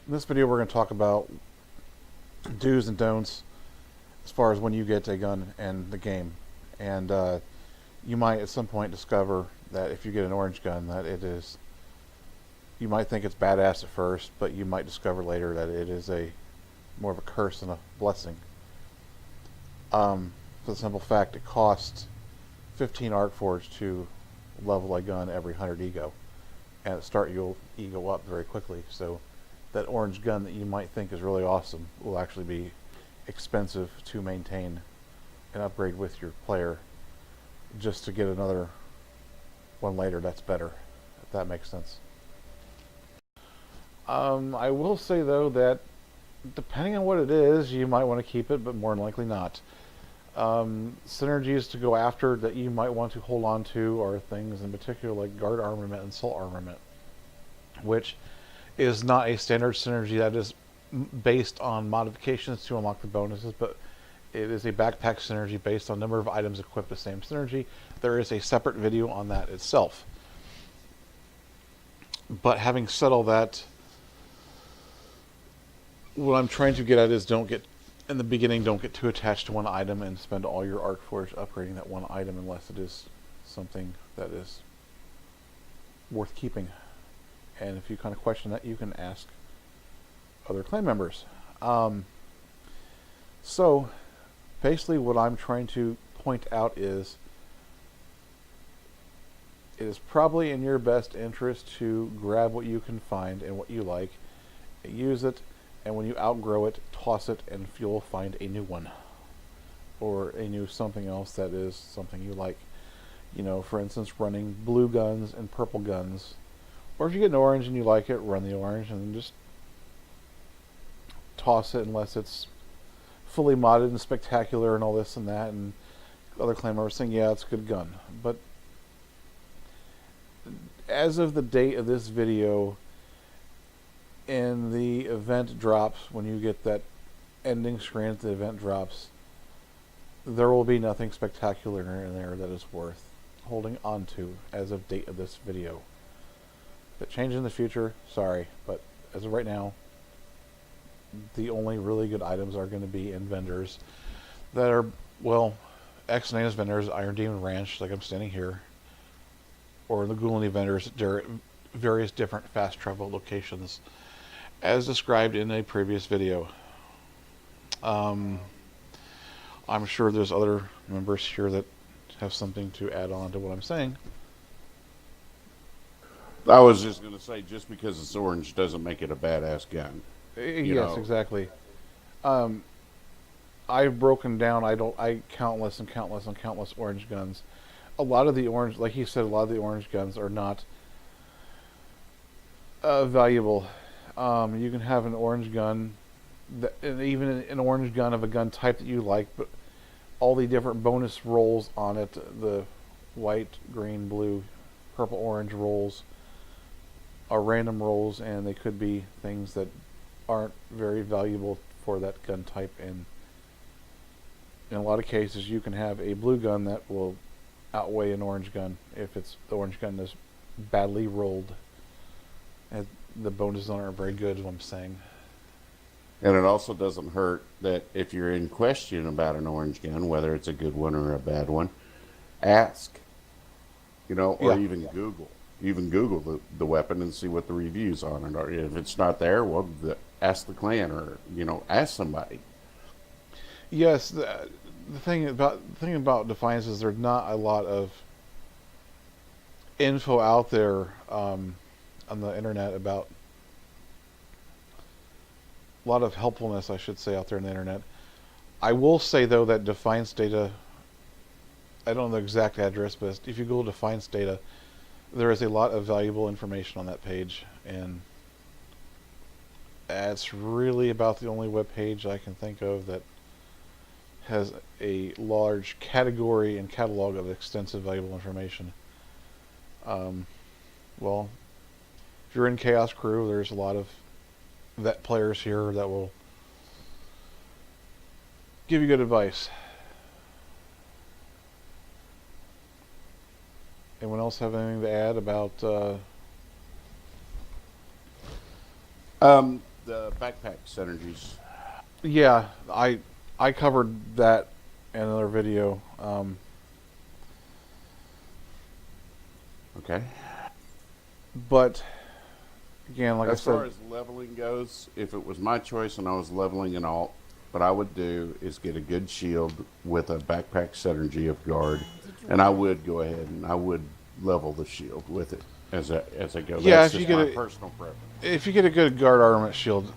In this video, we're going to talk about do's and don'ts as far as when you get a gun in the game. And you might at some point discover that if you get an orange gun, that it is, you might think it's badass at first, but you might discover later that it is a more of a curse than a blessing. For the simple fact, it costs 15 arc forge to level a gun every 100 ego, and at the start you'll ego up very quickly. So that orange gun that you might think is really awesome will actually be expensive to maintain and upgrade with your player, just to get another one later that's better, if that makes sense. I will say though that depending on what it is, you might want to keep it, but more than likely not. Synergies to go after that you might want to hold on to are things in particular like guard armament and soul armament, which is not a standard synergy that is based on modifications to unlock the bonuses, but it is a backpack synergy based on number of items equipped with the same synergy. There is a separate video on that itself. But having said all that, what I'm trying to get at is don't get too attached to one item and spend all your arc forge upgrading that one item unless it is something that is worth keeping. And if you kind of question that, you can ask other clan members. So basically what I'm trying to point out is it is probably in your best interest to grab what you can find and what you like, use it, and when you outgrow it, toss it, and you'll find a new one or a new something else that is something you like. You know, for instance, running blue guns and purple guns, or if you get an orange and you like it, run the orange and just toss it unless it's fully modded and spectacular and all this and that, and other clan members saying, yeah, it's a good gun. But as of the date of this video, and the event drops, when you get that ending screen at the event drops, there will be nothing spectacular in there that is worth holding on to as of date of this video. If it changes in the future, sorry, but as of right now, the only really good items are going to be in vendors that are, well, X-Natus vendors, Iron Demon Ranch, like I'm standing here, or the Ghoulany vendors, various different fast travel locations, as described in a previous video. I'm sure there's other members here that have something to add on to what I'm saying. I was just going to say, just because it's orange doesn't make it a badass gun. Yes, exactly. I've broken down, countless and countless and countless orange guns. A lot of the orange, like he said, a lot of the orange guns are not valuable. You can have an orange gun, and even an orange gun of a gun type that you like, but all the different bonus rolls on it, the white, green, blue, purple, orange rolls, are random rolls, and they could be things that aren't very valuable for that gun type. And in a lot of cases, you can have a blue gun that will outweigh an orange gun if it's the orange gun is badly rolled. And the bonuses aren't very good, is what I'm saying. And it also doesn't hurt that if you're in question about an orange gun, whether it's a good one or a bad one, ask, or Yeah. even Google. Even Google the weapon and see what the reviews on it are. If it's not there, well, ask the clan or, ask somebody. Yes, the thing about Defiance is there's not a lot of info out there on the internet about, a lot of helpfulness, I should say, out there on the internet. I will say though that Defiance data, I don't know the exact address, but if you Google Defiance data, there is a lot of valuable information on that page, and it's really about the only web page I can think of that has a large category and catalog of extensive valuable information. Well, if you're in Chaos Crew, there's a lot of vet players here that will give you good advice. Anyone else have anything to add about the backpack synergies. Yeah, I covered that in another video. Okay. But again, like As I said, far as leveling goes, if it was my choice and I was leveling an alt, what I would do is get a good shield with a backpack synergy of guard, and I would go ahead and I would level the shield with it as I go. yeah, That's just my personal preference. if you get a good guard armament shield,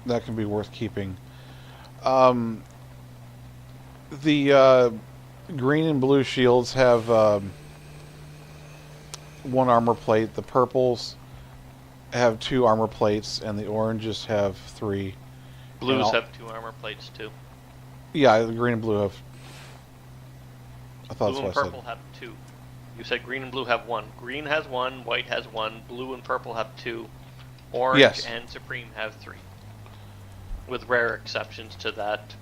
that can be worth keeping. Um, the green and blue shields have one armor plate. The purples have 2 armor plates, and the oranges have 3. Blues have 2 armor plates too. Yeah, the green and blue have. I thought Blue and that's what I purple said. have 2. You said green and blue have 1. Green has 1, white has 1, blue and purple have 2, orange Yes. and supreme have 3. With rare exceptions to that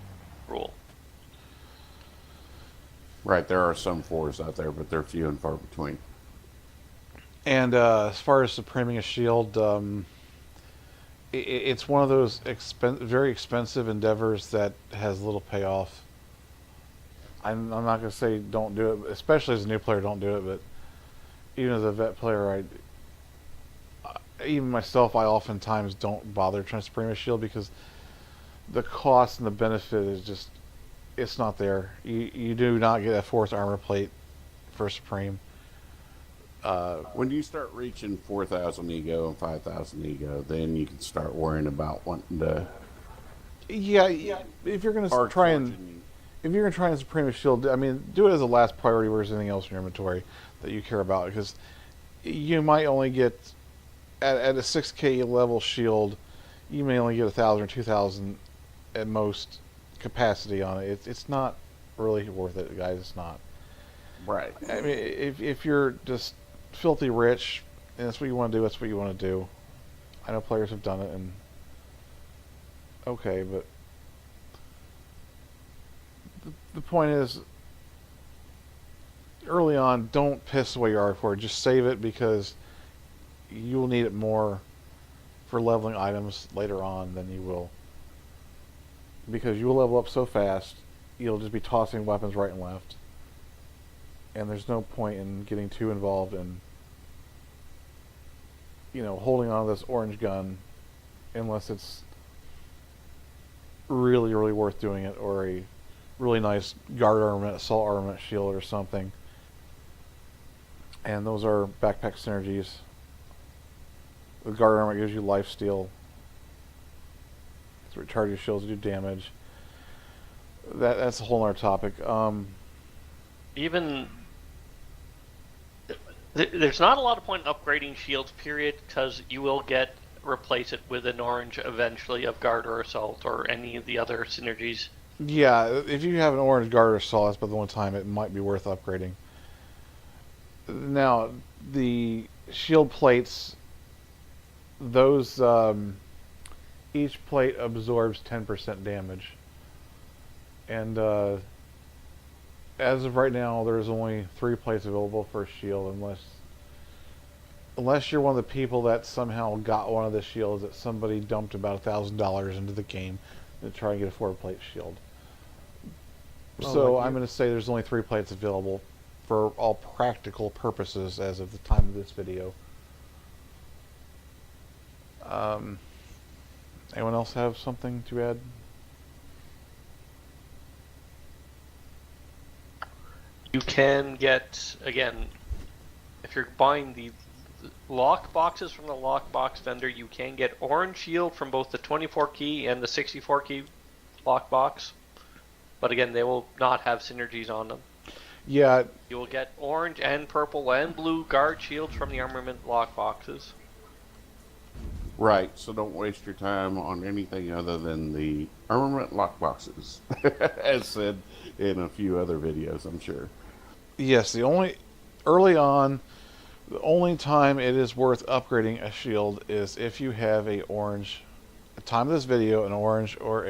rule. Right, there are some 4s out there, but they're few and far between. And as far as supreming a shield, it's one of those very expensive endeavors that has little payoff. I'm not going to say don't do it, especially as a new player, don't do it. But even as a vet player, even myself, I oftentimes don't bother trying to supreme a shield because the cost and the benefit is just, it's not there. You do not get a 4th armor plate for supreme. When you start reaching 4,000 ego and 5,000 ego, then you can start worrying about wanting to. Yeah, if you're going to try and supreme a shield, I mean, do it as a last priority versus anything else in your inventory that you care about, because you might only get at a 6K level shield, you may only get 1,000 or 2,000 at most capacity on it. It's not really worth it, guys. It's not. Right. I mean, if you're just filthy rich and that's what you want to do, that's what you want to do. I know players have done it, and okay, but the point is, early on, don't piss away your R4. Just save it, because you will need it more for leveling items later on than you will. Because you will level up so fast, you'll just be tossing weapons right and left. And there's no point in getting too involved in, holding on to this orange gun unless it's really, really worth doing it, or a really nice guard armament, assault armament shield or something. And those are backpack synergies. The guard armament gives you life steal. It's recharge your shields to do damage. That's a whole other topic. Even there's not a lot of point in upgrading shields, period, because you will replace it with an orange eventually of guard or assault or any of the other synergies. Yeah, if you have an orange guard or assault, that's about the one time it might be worth upgrading. Now, the shield plates, those each plate absorbs 10% damage, and as of right now, there's only 3 plates available for a shield, unless you're one of the people that somehow got one of the shields that somebody dumped about $1,000 into the game to try and get a 4-plate shield. So I'm going to say there's only 3 plates available for all practical purposes as of the time of this video. Anyone else have something to add? You can get, again, if you're buying the lock boxes from the lockbox vendor, you can get orange shield from both the 24 key and the 64 key lockbox. But again, they will not have synergies on them. Yeah. You will get orange and purple and blue guard shields from the armament lockboxes. Right, so don't waste your time on anything other than the armament lockboxes, as said in a few other videos, I'm sure. Yes, early on, the only time it is worth upgrading a shield is if you have a orange, at the time of this video, an orange guard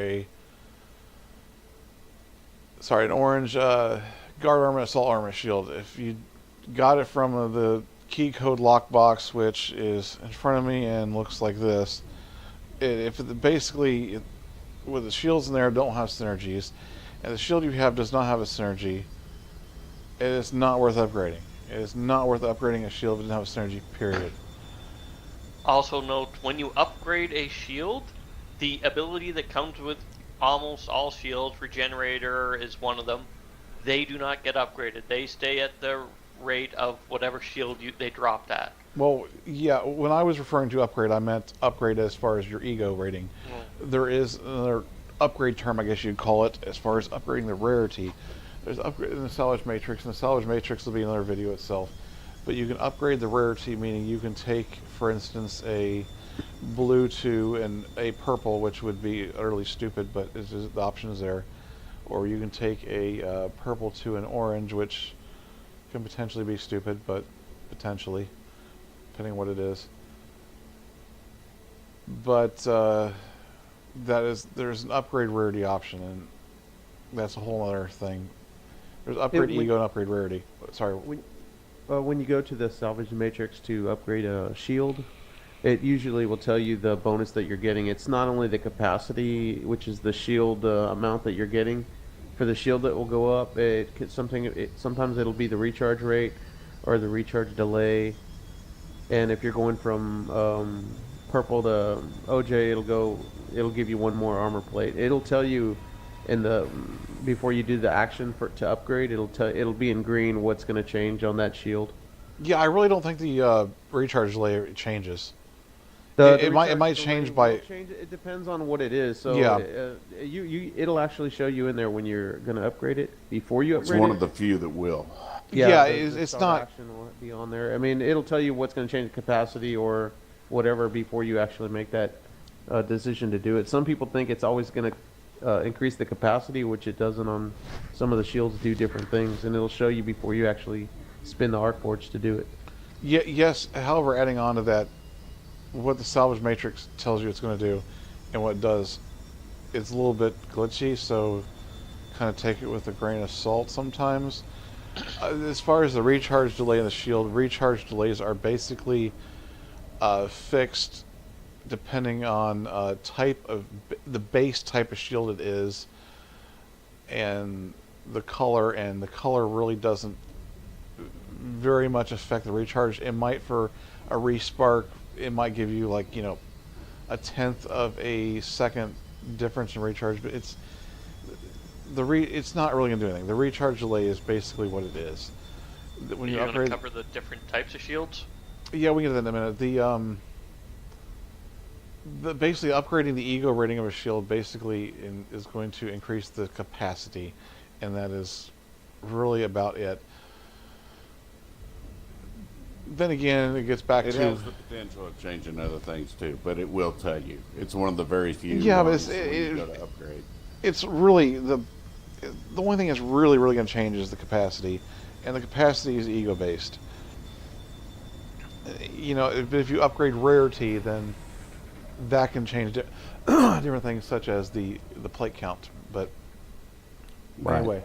armor, assault armor shield. If you got it from the key code lockbox, which is in front of me and looks like this, Basically, with the shields in there don't have synergies, and the shield you have does not have a synergy, it is not worth upgrading. It is not worth upgrading a shield if it doesn't have a synergy, period. Also note, when you upgrade a shield, the ability that comes with almost all shields, Regenerator is one of them, they do not get upgraded. They stay at the rate of whatever shield they dropped at. Well, yeah, when I was referring to upgrade, I meant upgrade as far as your ego rating. There is another upgrade term, I guess you'd call it, as far as upgrading the rarity. There's upgrade in the Salvage Matrix, and the Salvage Matrix will be another video itself. But you can upgrade the rarity, meaning you can take, for instance, a blue to and a purple, which would be utterly stupid, but the option is there. Or you can take a purple to an orange, which can potentially be stupid, but potentially, depending on what it is. But there's an upgrade rarity option, and that's a whole other thing. There's upgrade ego and upgrade rarity. Sorry. When you go to the Salvage Matrix to upgrade a shield, it usually will tell you the bonus that you're getting. It's not only the capacity, which is the shield amount that you're getting for the shield that will go up. Sometimes it'll be the recharge rate or the recharge delay. And if you're going from purple to OJ, it'll give you one more armor plate. It'll tell you before you do the action to upgrade, it'll be in green what's going to change on that shield. Yeah, I really don't think the recharge delay changes. It might change by. It depends on what it is. So yeah, it'll actually show you in there when you're going to upgrade it before you upgrade it. It's one of the few that will. Yeah, it's not. Action will be on there. I mean, it'll tell you what's going to change the capacity or whatever before you actually make that decision to do it. Some people think it's always going to increase the capacity, which it doesn't. On some of the shields do different things, and it'll show you before you actually spin the arc forge to do it. Yes, however, adding on to that, what the Salvage Matrix tells you it's going to do and what it does, it's a little bit glitchy, so kind of take it with a grain of salt sometimes. As far as the recharge delay in the shield, recharge delays are basically fixed depending on the base type of shield it is, and the color really doesn't very much affect the recharge. It might, for a respark, it might give you like, a tenth of a second difference in recharge, but it's not really going to do anything. The recharge delay is basically what it is. When You're going to cover the different types of shields? Yeah, we can get to that in a minute. Basically upgrading the ego rating of a shield basically is going to increase the capacity, and that is really about it. Then again, it gets back to... It has the potential of changing other things too, but it will tell you. It's one of the very few ones when you go to upgrade. It's really... The only thing that's really going to change is the capacity, and the capacity is ego-based. If you upgrade rarity, then that can change different things, such as the plate count. But anyway,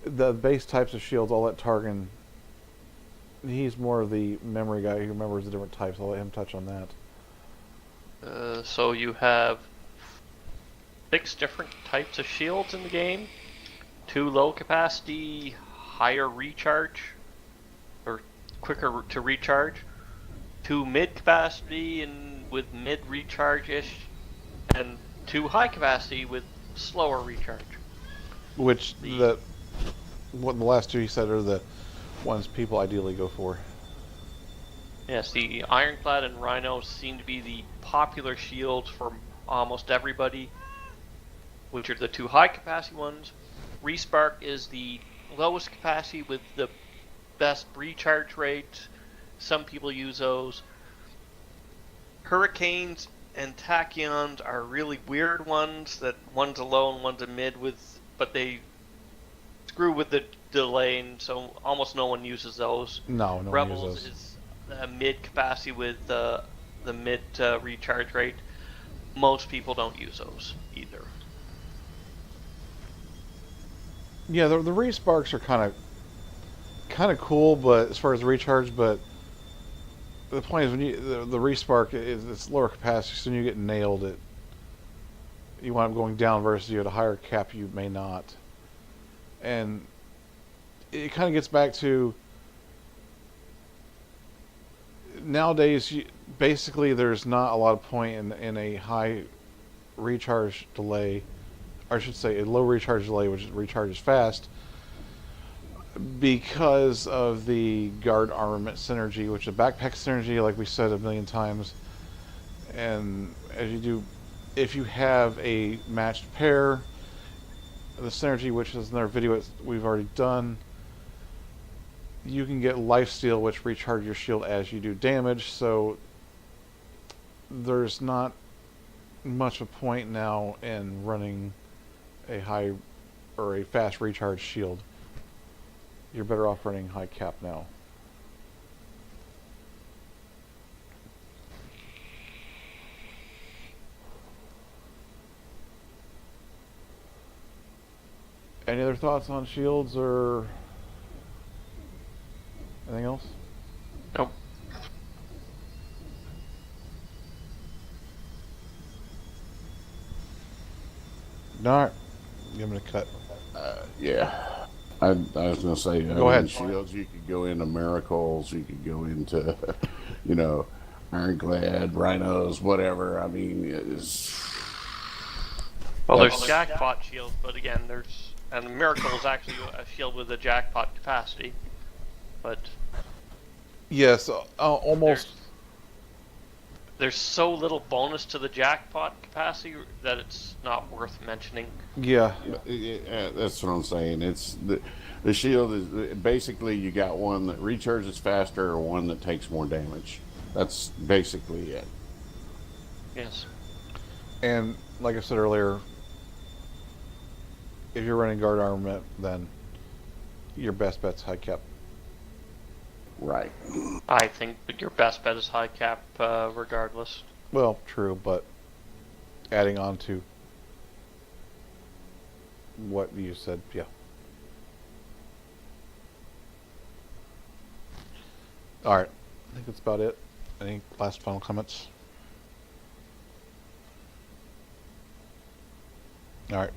the base types of shields, I'll let Targan... He's more of the memory guy who remembers the different types. I'll let him touch on that. So you have 6 different types of shields in the game. 2 low capacity, higher recharge, or quicker to recharge. 2 mid capacity and with mid recharge-ish. And 2 high capacity with slower recharge. Which, the last 2 he said are the ones people ideally go for. Yes, the Ironclad and Rhino seem to be the popular shields for almost everybody, which are the 2 high capacity ones. Respark is the lowest capacity with the best recharge rate. Some people use those. Hurricanes and Tachyons are really weird ones, that one's a low and one's a mid, but they screw with the delay, and so almost no one uses those. No Rebels one uses those. is a mid capacity with the mid recharge rate. Most people don't use those either. Yeah, the resparks are kind of cool, but as far as the recharge, but the point is when the respark it's lower capacity, so when you get nailed, you wind up going down versus you at a higher cap you may not. And it kind of gets back to nowadays, basically there's not a lot of point in a high recharge delay, or I should say a low recharge delay, which recharges fast, because of the guard armament synergy, which is a backpack synergy, like we said a million times. And as you do, if you have a matched pair, the synergy, which is another video we've already done, you can get lifesteal, which recharges your shield as you do damage. So there's not much of a point now in running a high or a fast recharge shield. You're better off running high cap now. Any other thoughts on shields or anything else? Nope. Alright. Give me a cut. Yeah. I was going to say, Go ahead. shields, you could go into miracles, you could go into, you know, ironclad, rhinos, whatever. I mean, it's. Well, there's jackpot shield, but again, and the miracle is actually a shield with a jackpot capacity. But Yes, almost. There's so little bonus to the jackpot capacity that it's not worth mentioning. Yeah. Yeah, that's what I'm saying. It's the shield is basically you got one that recharges faster or one that takes more damage. That's basically it. Yes. And like I said earlier, if you're running guard armament, then your best bet's high cap. Right. I think that your best bet is high cap, regardless. Well, true, but adding on to what you said, yeah. Alright, I think that's about it. Any last final comments? Alright.